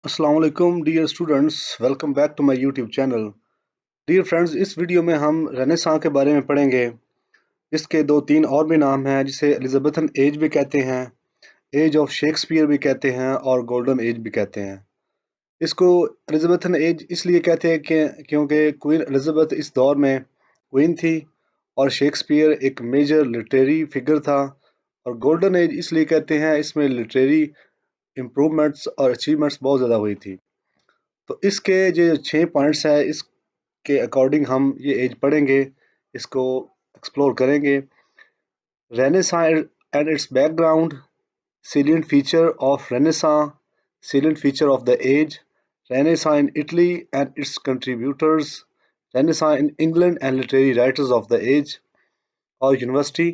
अस्सलाम वालेकुम dear students, welcome back to my YouTube channel. Dear friends, इस video में हम रेनेसां के बारे में पढ़ेंगे। इसके दो तीन और भी नाम हैं, जिसे एलिजाबेथन एज भी कहते हैं, एज ऑफ शेक्सपियर भी कहते हैं और गोल्डन एज भी कहते हैं। इसको एलिजाबेथन एज इसलिए कहते हैं कि क्योंकि क्वीन एलिजाबेथ इस दौर में क्वीन थी और शेक्सपियर एक मेजर लिटरेरी फिगर था। और गोल्डन एज इसलिए कहते हैं, इसमें लिटरेरी इम्प्रूवमेंट्स और अचीवमेंट्स बहुत ज़्यादा हुई थी। तो इसके जो 6 पॉइंट्स है, इसके अकॉर्डिंग हम ये एज पढ़ेंगे, इसको एक्सप्लोर करेंगे। Renaissance and it's background, salient feature of Renaissance, salient feature of the age, Renaissance in Italy and its contributors, Renaissance in England and literary writers of the age, और university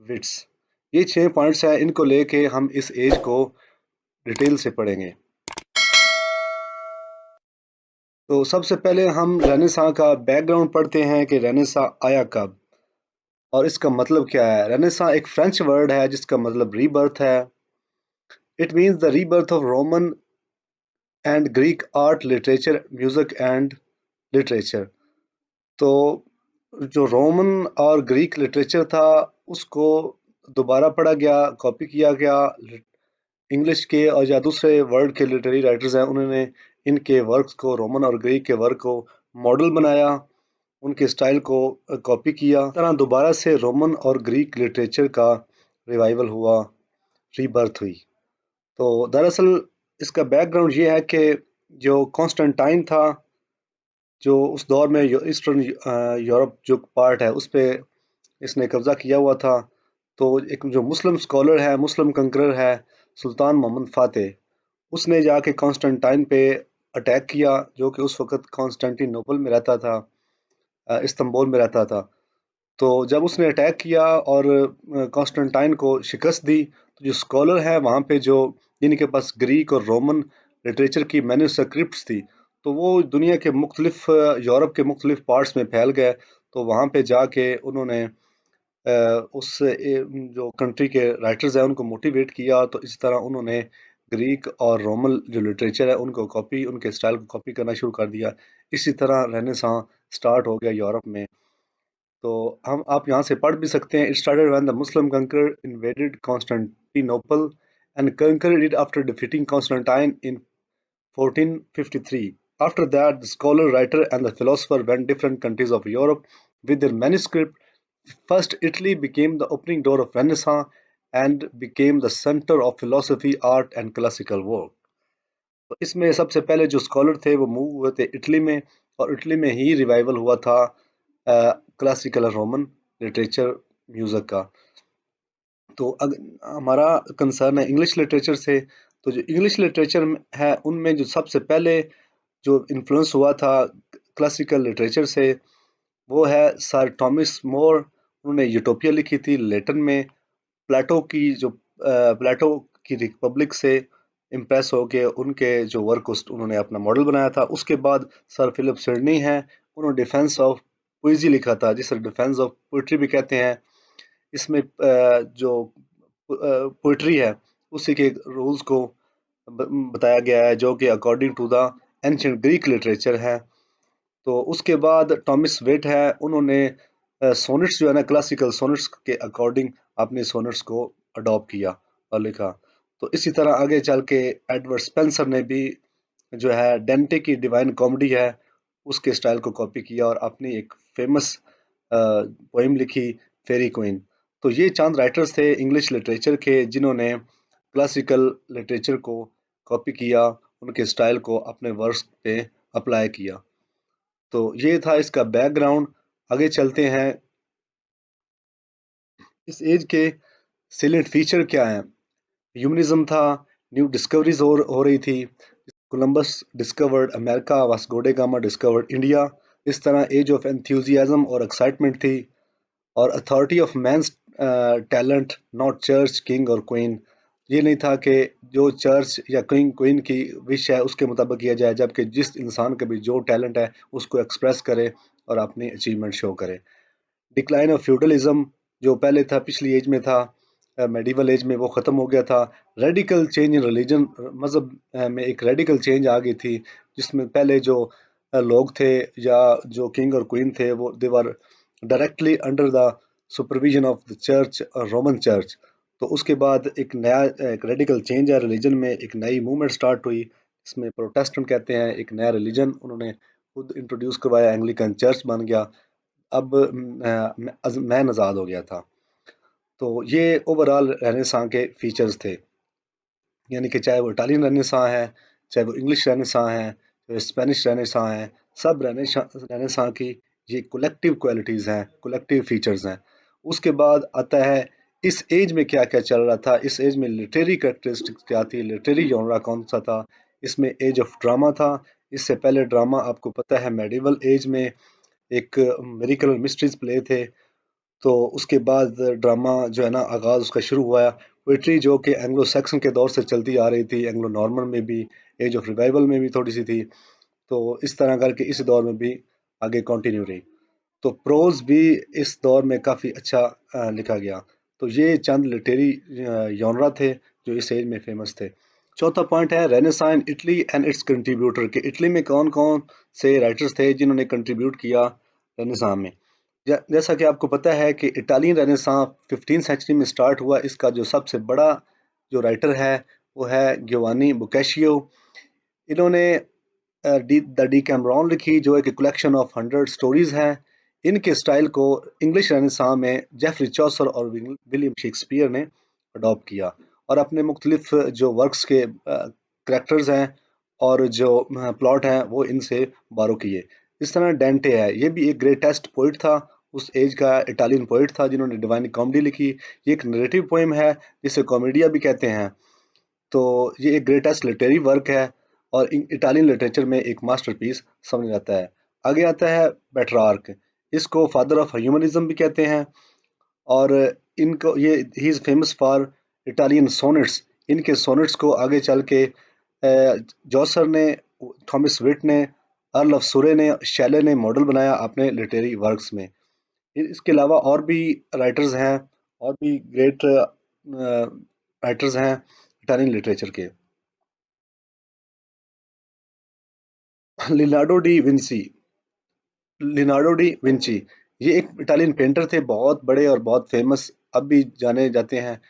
wits. ये 6 points हैं, इनको लेके हम इस as को detail से पढ़ेंगे। तो सबसे पहले हम रेनेसां का बैकग्राउंड पढ़ते हैं कि रेनेसां आया कब और इसका मतलब क्या है। रेनेसां एक फ्रेंच वर्ड है जिसका मतलब रीबर्थ है। It means the rebirth of Roman and Greek art, literature, music and literature. तो जो रोमन और ग्रीक लिटरेचर था उसको दोबारा पढ़ा गया, कॉपी किया गया। इंग्लिश के और या दूसरे वर्ल्ड के लिटरेरी राइटर्स हैं, उन्होंने इनके वर्क्स को, रोमन और ग्रीक के वर्क को मॉडल बनाया, उनके स्टाइल को कॉपी किया। इस तरह दोबारा से रोमन और ग्रीक लिटरेचर का रिवाइवल हुआ, रीबर्थ हुई। तो दरअसल इसका बैकग्राउंड ये है कि जो कॉन्स्टेंटाइन था, जो उस दौर में ईस्टर्न यूरोप जो पार्ट है उस पे इसने कब्जा किया हुआ था। तो एक जो मुस्लिम स्कॉलर है, मुस्लिम कंकरर है, सुल्तान मोहम्मद फातेह, उसने जाके कॉन्स्टेंटाइन पे अटैक किया, जो कि उस वक्त कॉन्स्टेंटिनोपल में रहता था, इस्तांबुल में रहता था। तो जब उसने अटैक किया और कॉन्स्टेंटाइन को शिकस्त दी, तो जो स्कॉलर है वहाँ पे, जो जिनके पास ग्रीक और रोमन लिटरेचर की मैन्युस्क्रिप्ट्स थी, तो वो दुनिया के मुख्तलिफ यूरोप के मुख्तलिफ पार्ट्स में फैल गए। तो वहाँ पे जाके उन्होंने जो कंट्री के राइटर्स हैं उनको मोटिवेट किया। तो इस तरह उन्होंने ग्रीक और रोमन जो लिटरेचर है उनको कॉपी, उनके स्टाइल को कॉपी करना शुरू कर दिया। इसी तरह रेनेसां स्टार्ट हो गया यूरोप में। तो हम आप यहाँ से पढ़ भी सकते हैं। It started when the Muslim conquer invaded Constantinople and conquered it after defeating Constantine in 1453. After that, the scholar, writer, and the philosopher went different countries of Europe with their manuscript. First, Italy became the opening door of Renaissance and became the center of philosophy, art, and classical work. तो इसमें सबसे पहले जो scholar थे वो move हुए थे Italy में, और इटली में ही रिवाइवल हुआ था क्लासिकल रोमन लिटरेचर, म्यूजिक का। तो हमारा कंसर्न है इंग्लिश लिटरेचर से। तो जो इंग्लिश लिटरेचर है उनमें जो सबसे पहले जो इन्फ्लुएंस हुआ था क्लासिकल लिटरेचर से, वो है सर थॉमस मोर। उन्होंने यूटोपिया लिखी थी लेटिन में। प्लेटो की जो प्लेटो की रिपब्लिक से इम्प्रेस होके उनके जो वर्क को उन्होंने अपना मॉडल बनाया था। उसके बाद सर फिलिप सिडनी है, उन्होंने डिफेंस ऑफ पोइजी लिखा था, जिसे डिफेंस ऑफ पोइट्री भी कहते हैं। इसमें जो पोइट्री है उसी के रूल्स को बताया गया है, जो कि according to the ancient Greek literature है। तो उसके बाद टॉमस वेट है, उन्होंने सोनेट्स जो है ना, क्लासिकल सोनेट्स के अकॉर्डिंग अपने सोनेट्स को अडॉप्ट किया और लिखा। तो इसी तरह आगे चल के एडवर्ड स्पेंसर ने भी जो है डेंटे की डिवाइन कॉमेडी है उसके स्टाइल को कॉपी किया और अपनी एक फेमस पोइम लिखी, फेरी क्वीन। तो ये चंद राइटर्स थे इंग्लिश लिटरेचर के जिन्होंने क्लासिकल लिटरेचर को कॉपी किया, उनके स्टाइल को अपने वर्क्स पे अप्लाई किया। तो ये था इसका बैकग्राउंड। आगे चलते हैं, इस एज के सिलेंट फीचर क्या हैं। ह्यूमनिज्म था, न्यू डिस्कवरीज हो रही थी। Columbus discovered America, Vasco da Gama discovered India. इस तरह एज ऑफ एंथुजियाज्म और एक्साइटमेंट थी। और authority of man's talent, not church, king और क्वीन। ये नहीं था कि जो चर्च या किंग क्वीन की विश है उसके मुताबिक किया जाए, जबकि जिस इंसान का भी जो टैलेंट है उसको एक्सप्रेस करे और अपनी अचीवमेंट शो करे। डिक्लाइन ऑफ फ्यूडलिज्म, जो पहले था पिछली एज में था, मेडिवल एज में वो ख़त्म हो गया था। रेडिकल चेंज इन रिलीजन, मज़हब में एक रेडिकल चेंज आ गई थी, जिसमें पहले जो लोग थे या जो किंग और क्वीन थे वो they were directly under the supervision of the church, Roman church. तो उसके बाद एक रेडिकल चेंज है रिलीजन में, एक नई मूवमेंट स्टार्ट हुई, इसमें प्रोटेस्टेंट कहते हैं, एक नया रिलीजन उन्होंने खुद इंट्रोड्यूस करवाया, एंग्लिकन चर्च बन गया। अब मैन आज़ाद हो गया था। तो ये ओवरऑल रेनेसां के फीचर्स थे, यानी कि चाहे वो इटालियन रेनेसां है, चाहे वो इंग्लिश रेनेसां है, चाहे स्पेनिश रेनेसां है, सब रेनेसां की ये कलेक्टिव क्वालिटीज़ हैं, कलेक्टिव फीचर्स हैं। उसके बाद आता है इस एज में क्या क्या चल रहा था, इस एज में लिटरेरी करेक्टरिस्टिक्स क्या थी, लिटरेरी जॉनरा कौन सा था। इसमें एज ऑफ ड्रामा था। इससे पहले ड्रामा आपको पता है मेडिवल एज में एक मेरिकल और मिस्ट्रीज प्ले थे। तो उसके बाद ड्रामा जो है ना आगाज़ उसका शुरू हुआ। पोइट्री जो कि एंग्लो सैक्सन के दौर से चलती आ रही थी, एंग्लो नॉर्मन में भी, एज ऑफ रिवाइवल में भी थोड़ी सी थी, तो इस तरह करके इस दौर में भी आगे कंटिन्यू रही। तो प्रोज भी इस दौर में काफ़ी अच्छा लिखा गया। तो ये चंद लिटरेरी जॉनरा थे जो इस एज में फेमस थे। चौथा पॉइंट है renaissance Italy and it's contributor, के इटली में कौन कौन से राइटर्स थे जिन्होंने कंट्रीब्यूट किया रेनेसां में। जैसा कि आपको पता है कि इटालियन रेनेसां 15th सेंचुरी में स्टार्ट हुआ। इसका जो सबसे बड़ा जो राइटर है वो है गिovanni बोccaccio। इन्होंने द डीकैमरॉन लिखी, जो एक कलेक्शन ऑफ 100 स्टोरीज हैं। इनके स्टाइल को इंग्लिश रेनेसां में जेफरी चौसर और विलियम शेक्सपियर ने अडॉप्ट किया, और अपने मुख्तलिफ जो वर्क्स के करेक्टर्स हैं और जो प्लॉट हैं वो इनसे बारो किए। इस तरह डेंटे है, ये भी एक ग्रेटेस्ट पोइट था, उस एज का इटालियन पोइट था जिन्होंने डिवाइन कॉमेडी लिखी। ये एक नरेटिव पोइम है जिसे कॉमेडिया भी कहते हैं। तो ये एक ग्रेटेस्ट लिटरेरी वर्क है और इटालियन लिटरेचर में एक मास्टरपीस समझा जाता है। आगे आता है पेट्रार्क, इसको फादर ऑफ ह्यूमनिज्म भी कहते हैं। और इनको ये he is famous for Italian sonnets. इनके सोनेट्स को आगे चल के जॉसर ने, थॉमस विट ने, अर्ल ऑफ सुरे ने, शैले ने मॉडल बनाया अपने लिटरेरी वर्क्स में। इसके अलावा और भी राइटर्स हैं, और भी ग्रेट राइटर्स हैं इटालियन लिटरेचर के। Leonardo D Vinci, Leonardo D Vinci, ये एक इटालियन पेंटर थे, बहुत बड़े और बहुत फेमस, अब भी जाने जाते हैं।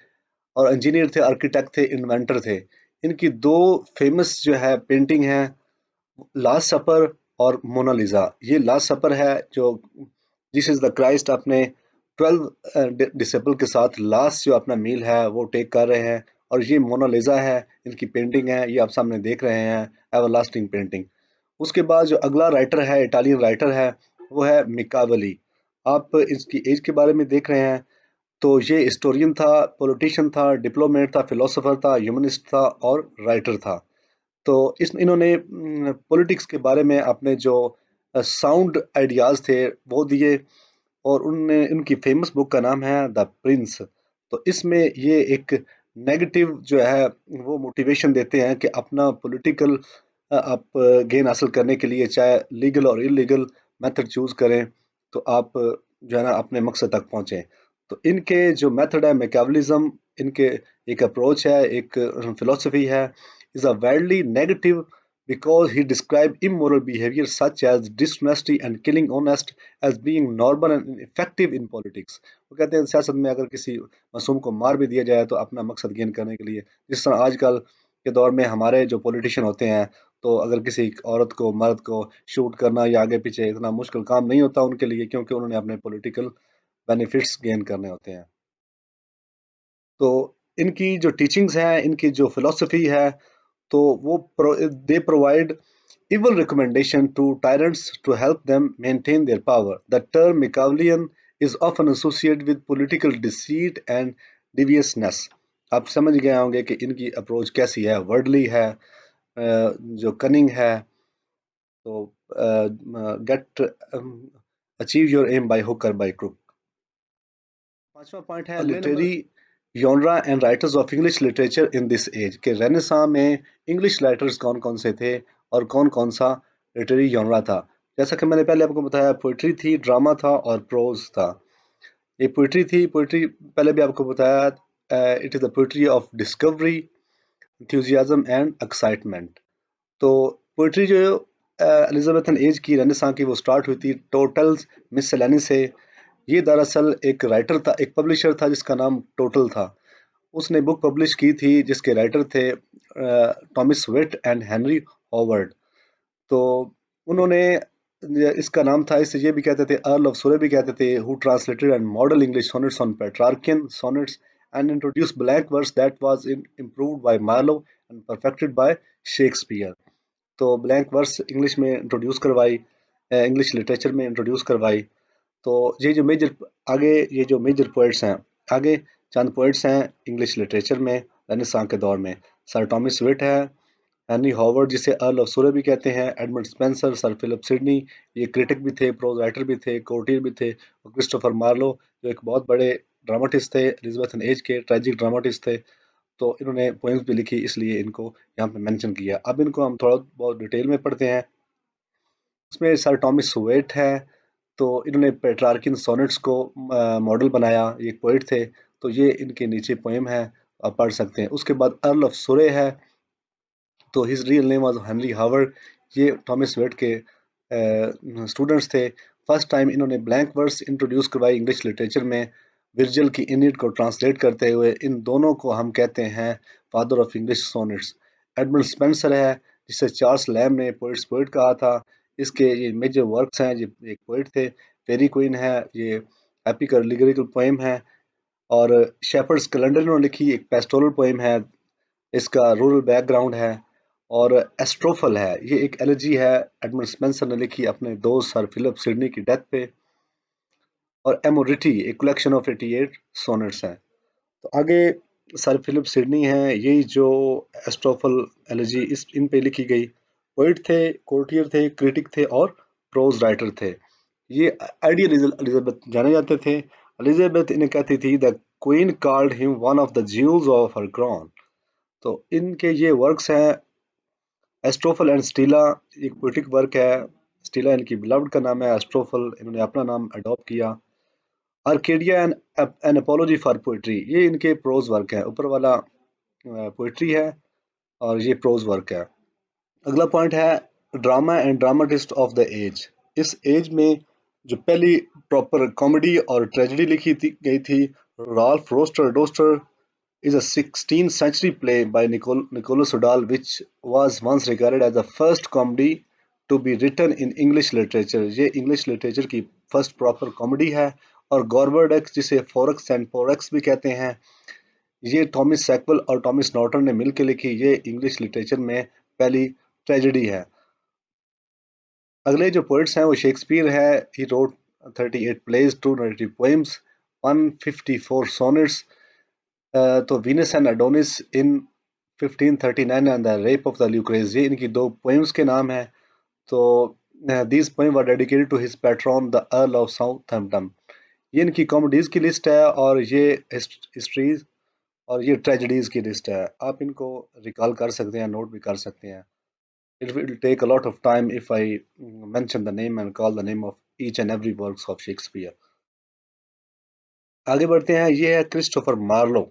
और इंजीनियर थे, आर्किटेक्ट थे, इन्वेंटर थे। इनकी दो फेमस जो है पेंटिंग है, लास्ट सपर और मोनालिसा। ये लास्ट सपर है जो जीसस द क्राइस्ट अपने 12 डिसेबल के साथ लास्ट जो अपना मील है वो टेक कर रहे हैं। और ये मोनालिसा है, इनकी पेंटिंग है, ये आप सामने देख रहे हैं, एवरलास्टिंग पेंटिंग। उसके बाद जो अगला राइटर है, इटालियन राइटर है, वो है मिकावली। आप इसकी एज के बारे में देख रहे हैं, तो ये हिस्टोरियन था, पॉलिटिशियन था, डिप्लोमेट था, फिलोसोफर था, ह्यूमनिस्ट था और राइटर था। तो इस इन्होंने पॉलिटिक्स के बारे में अपने जो साउंड आइडियाज़ थे वो दिए। और उनने, उनकी फेमस बुक का नाम है द प्रिंस। तो इसमें ये एक नेगेटिव जो है वो मोटिवेशन देते हैं कि अपना पॉलिटिकल आप गेन हासिल करने के लिए चाहे लीगल और इलीगल मेथड चूज करें, तो आप जो है ना अपने मकसद तक पहुंचे। तो इनके जो मेथड है मैकियावेलिज्म, इनके एक अप्रोच है, एक फिलोसफी है, is a wildly negative because he described immoral behavior such as dishonesty and killing honest as being normal and effective in politics। वो कहते हैं सियासत में अगर किसी मासूम को मार भी दिया जाए तो अपना मकसद गेन करने के लिए, जिस तरह आजकल के दौर में हमारे जो पॉलिटिशियन होते हैं, तो अगर किसी औरत को, मर्द को शूट करना या आगे पीछे इतना मुश्किल काम नहीं होता उनके लिए, क्योंकि उन्होंने अपने पॉलिटिकल बेनिफिट्स गेन करने होते हैं। तो इनकी जो टीचिंग्स हैं, इनकी जो फिलोसफी है, तो वो they provide evil recommendation to tyrants to help them maintain their power. The term Machiavellian is often associated with political deceit and deviousness। आप समझ गए होंगे कि इनकी अप्रोच कैसी है, वर्डली है, जो कनिंग है। तो get achieve your aim by hook or by crook. पांचवा पॉइंट है literary genre and writers of English literature in this age, के रेनेसां में इंग्लिश राइटर्स कौन कौन से थे और कौन कौन सा लिटरेरी जॉनरा था। जैसा कि मैंने पहले आपको बताया, पोइट्री थी, ड्रामा था और प्रोज था। ये पोइट्री थी, पोइट्री पहले भी आपको बताया, it is the poetry of discovery, enthusiasm and excitement. तो पोइट्री जो एलिजाबेथन एज की रेनेसां की वो स्टार्ट हुई थी टोटल्स मिससेलेनी से। ये दरअसल एक राइटर था, एक पब्लिशर था जिसका नाम टोटल था। उसने बुक पब्लिश की थी जिसके राइटर थे Thomas Wyatt and Henry Howard. तो उन्होंने इसका नाम था, इसे ये भी कहते थे, अर्ल ऑफ सुरे भी कहते थे, who translated and model English sonnets on Petrarchan sonnets and introduce blank verse that was improved by Marlowe and perfected by Shakespeare. तो ब्लैंक वर्स इंग्लिश में इंट्रोड्यूस करवाई, इंग्लिश लिटरेचर में introduce करवाई। तो ये जो मेजर आगे ये जो मेजर पोइट्स हैं, आगे चंद पोइट्स हैं इंग्लिश लिटरेचर में रेनेसां के दौर में। सर टॉमस विट है, हेनरी हॉवर्ड जिसे अर्ल ऑफ सुरे भी कहते हैं, Edmund Spenser, sir Philip Sidney, ये क्रिटिक भी थे, प्रोज राइटर भी थे, कोर्टियर भी थे, और क्रिस्टोफर मार्लो जो एक बहुत बड़े ड्रामाटिस्ट थे, एलिजाबेथन एज के ट्रेजिक ड्रामाटिस्ट थे। तो इन्होंने पोएम्स भी लिखी, इसलिए इनको यहाँ पे मेंशन किया। अब इनको हम थोड़ा बहुत डिटेल में पढ़ते हैं। इसमें सर टॉमस वेट है, तो इन्होंने पेट्रार्किन सोनेट्स को मॉडल बनाया, ये एक पोइट थे। तो ये इनके नीचे पोएम है, आप पढ़ सकते हैं। उसके बाद अर्ल ऑफ सुरे है, तो his real name was Henry Howard. ये थॉमस वेट के स्टूडेंट्स थे। फर्स्ट टाइम इन्होंने ब्लैंक वर्स इंट्रोड्यूस करवाई इंग्लिश लिटरेचर में, विर्जिल की इनिड को ट्रांसलेट करते हुए। इन दोनों को हम कहते हैं father of English sonnets. Edmund Spenser है, जिसे चार्ल्स लैम ने पोइट्स पोइट कहा था। इसके ये मेजर वर्क्स हैं, ये एक पोइट थे। फेरी क्वीन है, ये एपिक और लिरिकल पोएम है। और शेपर्ड्स कैलेंडर इन्होंने लिखी, एक पेस्टोरल पोएम है, इसका रूरल बैकग्राउंड है। और एस्ट्रोफल है, ये एक एलिजी है, एडमंड स्पेंसर ने लिखी अपने दोस्त सर फिलिप सिडनी की डेथ पे। और एमोरिटी एक कलेक्शन ऑफ 88 सोनेट्स हैं। तो आगे सर फिलिप सिडनी हैं, यही जो एस्ट्रोफल एलिजी इस इन पे लिखी गई। पोइट थे, कोर्टियर थे, क्रिटिक थे और प्रोज राइटर थे। ये आइडियल एलिजाबेथ जाने जाते थे। एलिजाबेथ इन्हें कहती थी the queen called him one of the Jules of her crown. तो इनके ये वर्क्स हैं एस्ट्रोफल एंड स्टीला, एक पोइटिक वर्क है। स्टीला इनकी बिलव्ड का नाम है, एस्ट्रोफल इन्होंने अपना नाम अडॉप्ट किया। Arcadia and an apology for poetry, ये इनके प्रोज वर्क है। ऊपर वाला पोइट्री है और ये प्रोज वर्क है। अगला पॉइंट है drama and dramatist of the age. इस एज में जो पहली प्रॉपर कॉमेडी और ट्रेजेडी लिखी गई थी, Ralph Roister Doister is a 16th century play by Nicholas Udall, which was once regarded as the first comedy to be written in English literature. ये English literature की first proper comedy है। और गॉर्बर्डक्स, जिसे forex and पोरक्स भी कहते हैं, ये Thomas सैकवेल और थॉमस नॉर्टन ने मिलकर लिखी, ये इंग्लिश लिटरेचर में पहली ट्रेजेडी है। अगले जो पोइट्स हैं वो शेक्सपियर है। He wrote 38 plays, 290 poems, 154 sonnets। तो Venus and Adonis in 1539 and the rape of the Lucrece, ये इनकी दो पोएम्स के नाम है। तो these poem were dedicated to his patron the earl of Southampton. ये इनकी कॉमेडीज की लिस्ट है, और ये हिस्ट्रीज और ये ट्रेजेडीज की लिस्ट है। आप इनको रिकॉल कर सकते हैं, नोट भी कर सकते हैं। It will take a lot of time if I mention the name and call the name of each and every works of Shakespeare. आगे बढ़ते हैं, ये है क्रिस्टोफर मार्लो।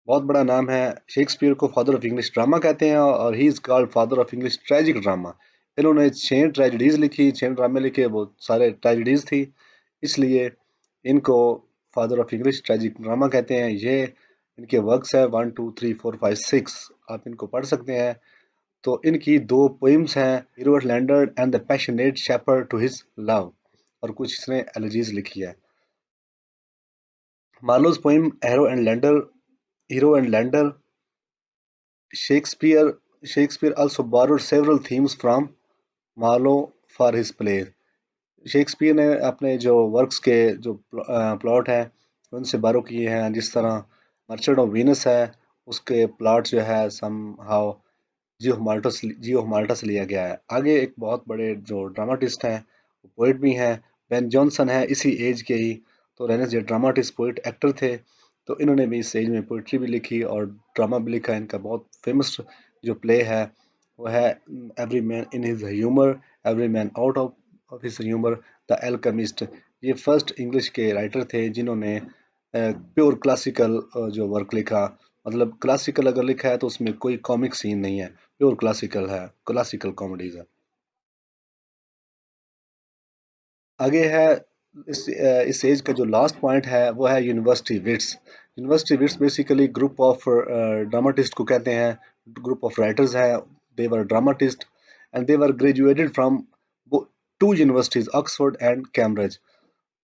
बहुत बड़ा नाम है। शेक्सपियर को फादर ऑफ इंग्लिश ड्रामा कहते हैं, और he is called father of English tragic drama. इन्होंने 6 ट्रेजेडीज लिखी, 6 ड्रामे लिखे, वो सारे ट्रेजेडीज थी, इसलिए इनको father of English tragic drama कहते हैं। ये इनके वर्क्स है 1 2 3 4 5 6, आप इनको पढ़ सकते हैं। तो इनकी दो पोइम्स हैं, Hero Leander and the passionate shepherd to his love, और कुछ इसने एलिजीज लिखी है। Marlowe's poem Hero and Leander, Shakespeare Shakespeare also borrowed several themes from Marlowe for his play. Shakespeare ने अपने जो वर्क्स के जो प्लॉट है उनसे बारो किए हैं। जिस तरह मर्चेंट ऑफ वीनस है, उसके प्लॉट जो है सम हाउ जियो माल्टा से लिया गया है। आगे एक बहुत बड़े जो ड्रामाटिस्ट हैं, पोइट भी हैं, बेन जॉनसन है, इसी एज के ही। तो रेनेस ये ड्रामाटिस्ट पोइट एक्टर थे। तो इन्होंने भी इस एज में पोइट्री भी लिखी और ड्रामा भी लिखा। इनका बहुत फेमस जो प्ले है वो है every man in his humour, every man out of his humour, the alchemist. ये फर्स्ट इंग्लिश के राइटर थे जिन्होंने प्योर क्लासिकल जो वर्क लिखा, मतलब क्लासिकल अगर लिखा है तो उसमें कोई कॉमिक सीन नहीं है, प्योर क्लासिकल है, क्लासिकल कॉमेडीज है। आगे है इस एज का जो लास्ट पॉइंट है वो है university wits. University wits basically group of dramatist को कहते हैं, ग्रुप ऑफ राइटर्स हैं। They were dramatist and they were graduated from two universities, Oxford and Cambridge.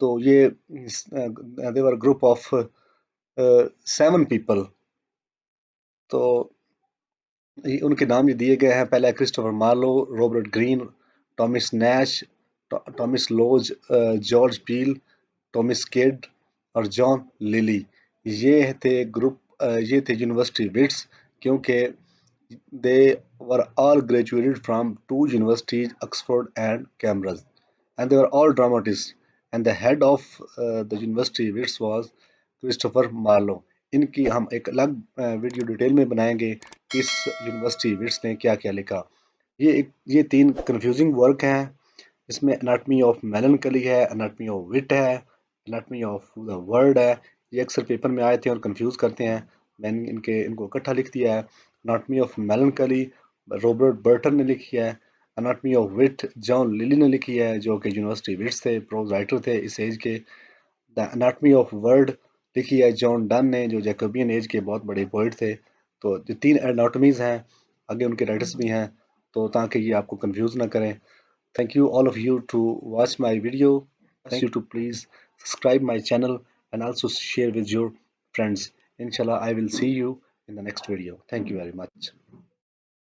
तो ये they were group of 7 people. तो उनके नाम ये दिए गए हैं, पहला है Christopher Marlowe, Robert Greene, Thomas Nashe, Thomas Lodge, George Peele, Thomas Kyd और जॉन लिली। ये थे ग्रुप, ये थे यूनिवर्सिटी विट्स, क्योंकि they were all graduated from two universities, Oxford and Cambridge, and they were all dramatists. And the head of the university which was Christopher Marlowe. इनकी हम एक अलग वीडियो डिटेल में बनाएंगे कि इस यूनिवर्सिटी विट्स ने क्या क्या लिखा। ये 3 कंफ्यूजिंग वर्क हैं। इसमें एनाटमी ऑफ मेलनकली है, एनाटमी ऑफ विट है, एनाटमी ऑफ द वर्ड है। ये अक्सर पेपर में आए थे और कंफ्यूज करते हैं, मैंने इनको इकट्ठा लिख दिया है। Anatomy of melancholy Robert Burton ने लिखी है। Anatomy of wit John Lyly ने लिखी है, जो कि यूनिवर्सिटी विट्स थे, प्रोज राइटर थे इस एज के। द एनाटमी ऑफ वर्ड लिखी है जॉन डन ने, जो जैकोबियन एज के बहुत बड़े पोइट थे। तो जो 3 एनाटमीज हैं, आगे उनके राइटर्स भी हैं, तो ताकि ये आपको कंफ्यूज ना करें। Thank you all of you to watch my video. Thank you to please subscribe my channel and also share with your friends. Inshallah, I will see you in the next video. Thank you very much.